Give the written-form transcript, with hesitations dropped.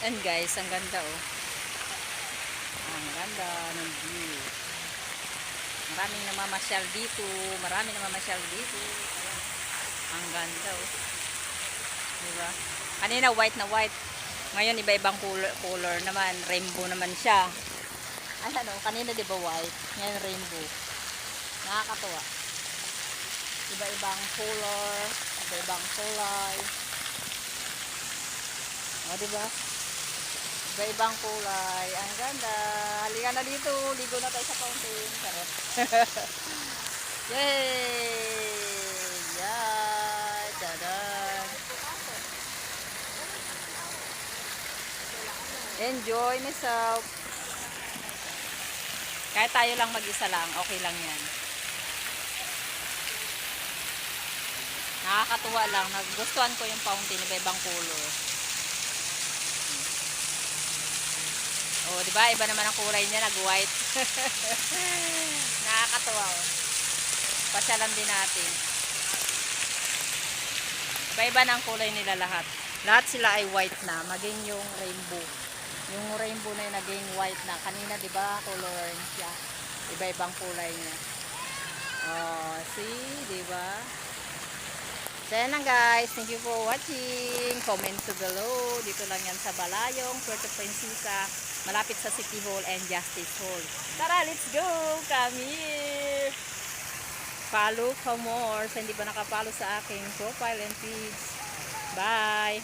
And guys, ang ganda oh. Ang ganda ng view. Maraming namamasyal dito. Maraming namamasyal dito. Ayan. Ang ganda oh. Diba? Kanina white na white. Ngayon iba-ibang color naman. Rainbow naman siya. Ayan oh. Kanina diba white? Ngayon rainbow. Nakakatuwa. Iba-ibang color. Iba-ibang kulay. O diba? Iba-ibang kulay. Ang ganda. Halika na dito. Ligo na tayo sa fountain. Charot. Yay! Yay! Dadan! Enjoy myself. Kahit tayo lang mag-isa lang, okay lang yan. Nakakatuwa lang. Nagustuhan ko yung fountain. Iba-ibang color. Oh, di ba? Iba naman ang kulay niya, nag-white. Nakakatuwa oh. Pasyalan din natin. Iba-iba ng kulay nila lahat. Lahat sila ay white na, maging yung rainbow. Yung rainbow na yung naging white na. Kanina, di ba? Color orange siya. Iba-ibang kulay niya. Oh, see? Di ba? So, yan lang guys. Thank you for watching. Comment to below. Dito lang yan sa Balayong, Puerto Princesa. Malapit sa City Hall and Justice Hall. Tara, let's go! Come here! Follow for more. Sa hindi ba nakapalo sa aking profile and feeds. Bye!